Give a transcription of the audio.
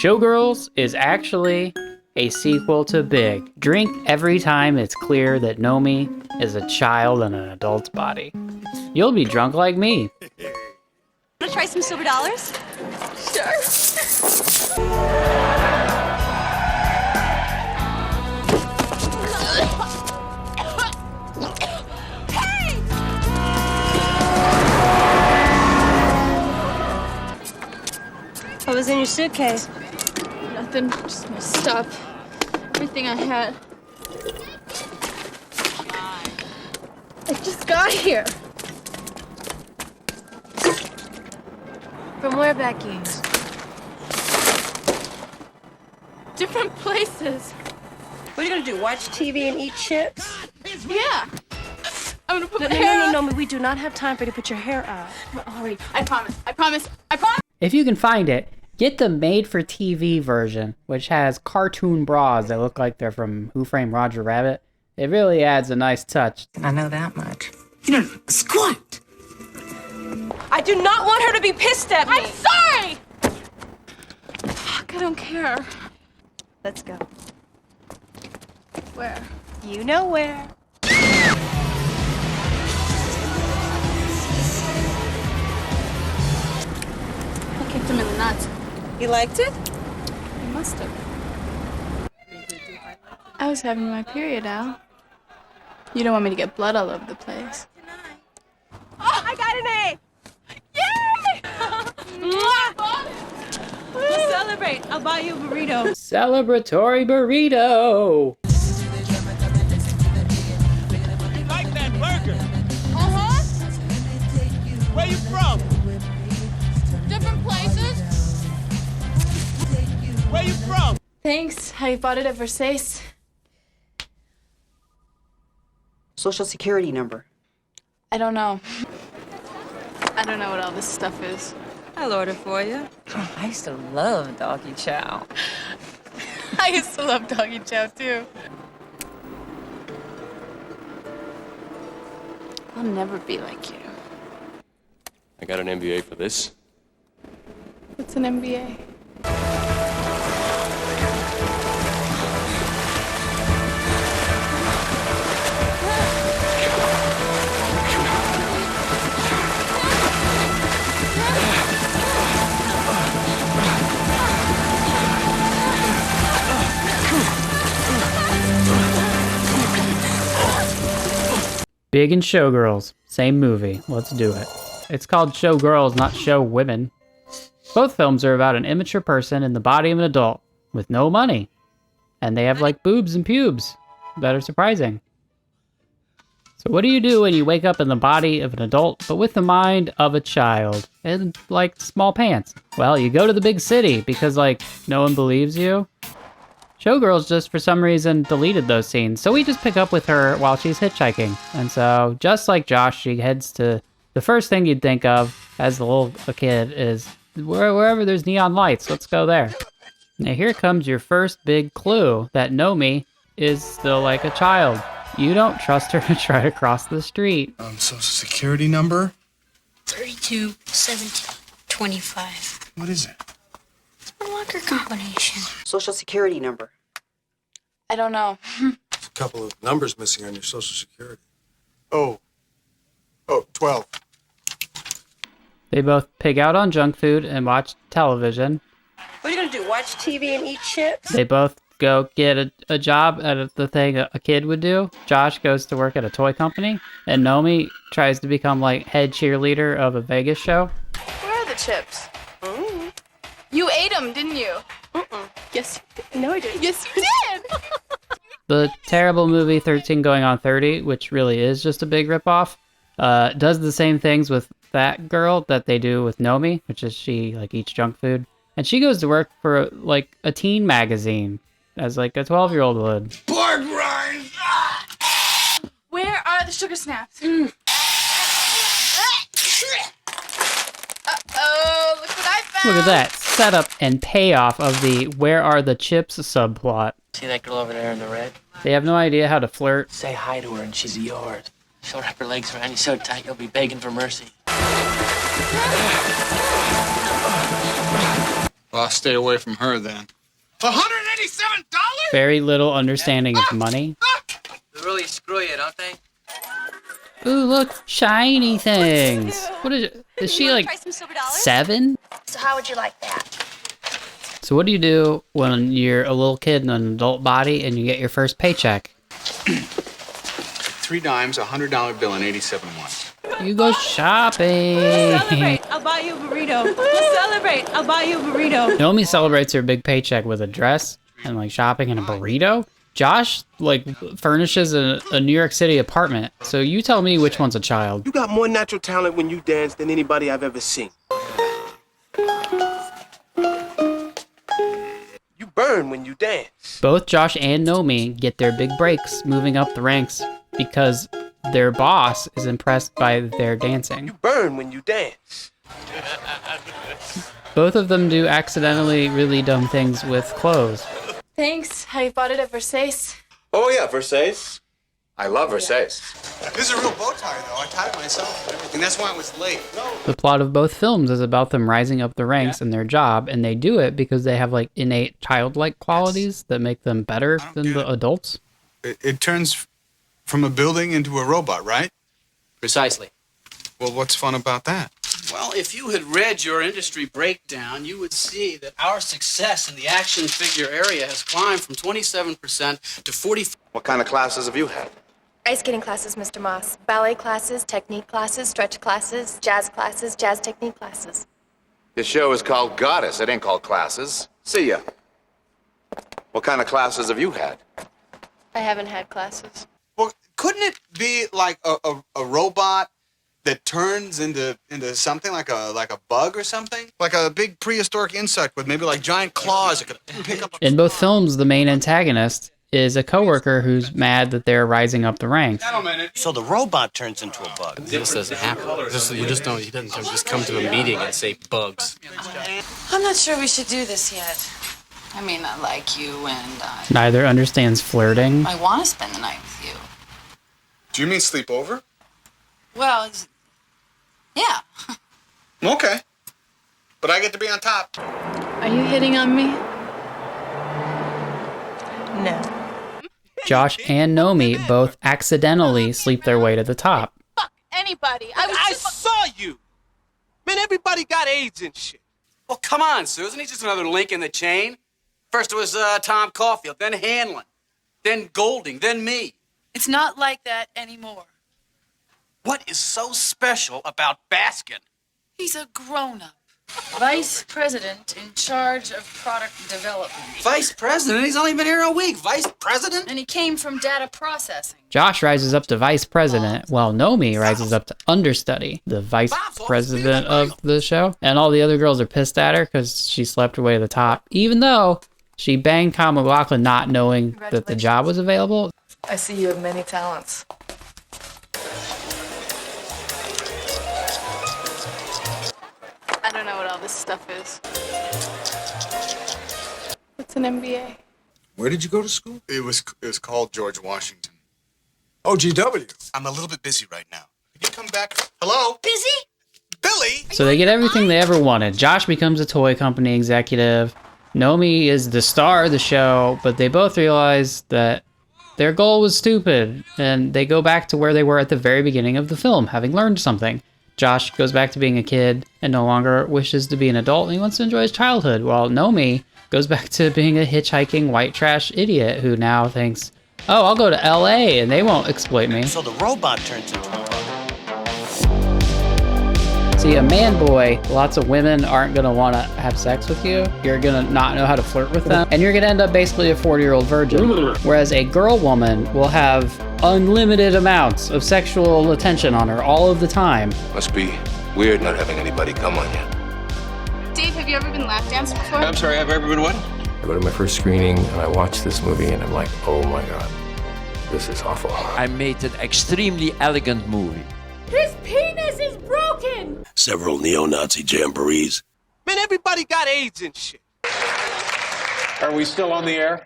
Showgirls is actually a sequel to Big. Drink every time it's clear that Nomi is a child in an adult's body. You'll be drunk like me. Wanna try some silver dollars? Sure. Hey! What was in your suitcase? Nothing, just my stuff. Everything I had. I just got here. From where, Becky? Different places. What are you gonna do, watch TV and eat chips? Yeah. I'm gonna put my No, hair no, we do not have time for you to put your hair out. Already. I promise. I promise. I promise. If you can find it, get the made-for-TV version, which has cartoon bras that look like they're from Who Framed Roger Rabbit. It really adds a nice touch. I know that much. You know, squat! I do not want her to be pissed at me! I'm sorry! Fuck, I don't care. Let's go. Where? You know where. I kicked him in the nuts. You liked it? He must have. I was having my period, Al. You don't want me to get blood all over the place. Oh, I got an A! Yay! We'll celebrate. I'll buy you a burrito. Celebratory burrito! You like that burger? Uh-huh. Where you from? Different places. Where you from? Thanks. I bought it at Versace. Social security number. I don't know. I don't know what all this stuff is. I'll order for you. I used to love doggy chow. I used to love doggy chow, too. I'll never be like you. I got an MBA for this. What's an MBA? Big and Showgirls, same movie. Let's do it. It's called Showgirls, not Show Women. Both films are about an immature person in the body of an adult with no money. And they have like boobs and pubes that are surprising. So what do you do when you wake up in the body of an adult but with the mind of a child and like small pants? Well, you go to the big city because like no one believes you. Showgirls just for some reason deleted those scenes, so we just pick up with her while she's hitchhiking. And so, just like Josh, she heads to the first thing you'd think of as a kid is wherever there's neon lights, let's go there. Now here comes your first big clue that Nomi is still like a child. You don't trust her to try to cross the street. Social security number? 32, 17, 25. What is it? It's my locker combination. Social security number. I don't know. There's a couple of numbers missing on your social security. Oh, 12. They both pig out on junk food and watch television. What are you gonna do, watch TV and eat chips? They both go get a job at the thing a kid would do. Josh goes to work at a toy company, and Nomi tries to become like head cheerleader of a Vegas show. Where are the chips? You ate them, didn't you? Yes, you did. No, I didn't. Yes, you did! The terrible movie 13 Going on 30, which really is just a big ripoff, does the same things with that girl that they do with Nomi, which is she like eats junk food. And she goes to work for like a teen magazine as like a 12-year-old would. Pork rinds! Where are the sugar snaps? Uh-oh, look what I found! Look at that. Setup and payoff of the where are the chips subplot. See that girl over there in the red? They have no idea how to flirt. Say hi to her and she's yours. She'll wrap her legs around you so tight you'll be begging for mercy. Well, I'll stay away from her then. $187? Very little understanding of money. They really screw you, don't they? Ooh, look, shiny things. What is she like 7? So how would you like that? So what do you do when you're a little kid in an adult body and you get your first paycheck? 3 dimes, $100 bill, and 87 ones. You go shopping. Celebrate. I'll buy you a burrito. We'll celebrate. I'll buy you a burrito. Naomi celebrates her big paycheck with a dress and like shopping and a burrito. Josh like furnishes a New York City apartment. So you tell me which one's a child. You got more natural talent when you dance than anybody I've ever seen. You burn when you dance. Both Josh and Naomi get their big breaks moving up the ranks because their boss is impressed by their dancing. You burn when you dance. Both of them do accidentally really dumb things with clothes. Thanks. How you bought it at Versailles? Oh, yeah, Versailles. I love Versailles. This is a real bow tie, though. I tied it myself and everything. That's why I was late. The plot of both films is about them rising up the ranks in their job, and they do it because they have like innate childlike qualities that make them better than the adults. It turns from a building into a robot, right? Precisely. Well, what's fun about that? Well, if you had read your industry breakdown, you would see that our success in the action figure area has climbed from 27% to 40%. What kind of classes have you had? Ice skating classes, Mr. Moss. Ballet classes, technique classes, stretch classes, jazz technique classes. This show is called Goddess. It ain't called classes. See ya. What kind of classes have you had? I haven't had classes. Well, couldn't it be like a robot that turns into something like a bug or something? Like a big prehistoric insect with maybe like giant claws that could pick up. In both films, the main antagonist is a coworker who's mad that they're rising up the ranks. So the robot turns into a bug. This doesn't happen. He doesn't just come to a meeting and say bugs. I'm not sure we should do this yet. I mean, I like you and Neither understands flirting. I want to spend the night with you. Do you mean sleep over? Well, yeah. Okay. But I get to be on top. Are you hitting on me? No. Josh and Naomi both accidentally sleep their way to the top. Fuck anybody. I saw you. Man, everybody got AIDS and shit. Well, come on, Susan. He's just another link in the chain. First it was Tom Caulfield, then Hanlon, then Golding, then me. It's not like that anymore. What is so special about Baskin? He's a grown-up. Vice president in charge of product development. Vice president? He's only been here a week. Vice president? And he came from data processing. Josh rises up to vice president, while Naomi rises up to understudy, the vice president of the show. And all the other girls are pissed at her because she slept her way to the top, even though she banged Kyle MacLachlan not knowing that the job was available. I see you have many talents. I don't know what all this stuff is. What's an MBA? Where did you go to school? It was called George Washington. Oh, GW. I'm a little bit busy right now. Could you come back? Hello? Busy? Billy? So they get everything they ever wanted. Josh becomes a toy company executive. Naomi is the star of the show, but they both realize that their goal was stupid, and they go back to where they were at the very beginning of the film, having learned something. Josh goes back to being a kid and no longer wishes to be an adult, and he wants to enjoy his childhood, while Naomi goes back to being a hitchhiking white trash idiot who now thinks, oh, I'll go to LA and they won't exploit me. So the robot turns into a bug. See, a man boy, lots of women aren't going to want to have sex with you. You're going to not know how to flirt with them. And you're going to end up basically a 40-year-old virgin. Whereas a girl woman will have unlimited amounts of sexual attention on her all of the time. Must be weird not having anybody come on you. Dave, have you ever been lap danced before? I'm sorry, have I ever been what? I go to my first screening and I watch this movie and I'm like, oh my God, this is awful. I made an extremely elegant movie. His penis is broken! Several neo-Nazi jamborees. Man, everybody got AIDS and shit. Are we still on the air?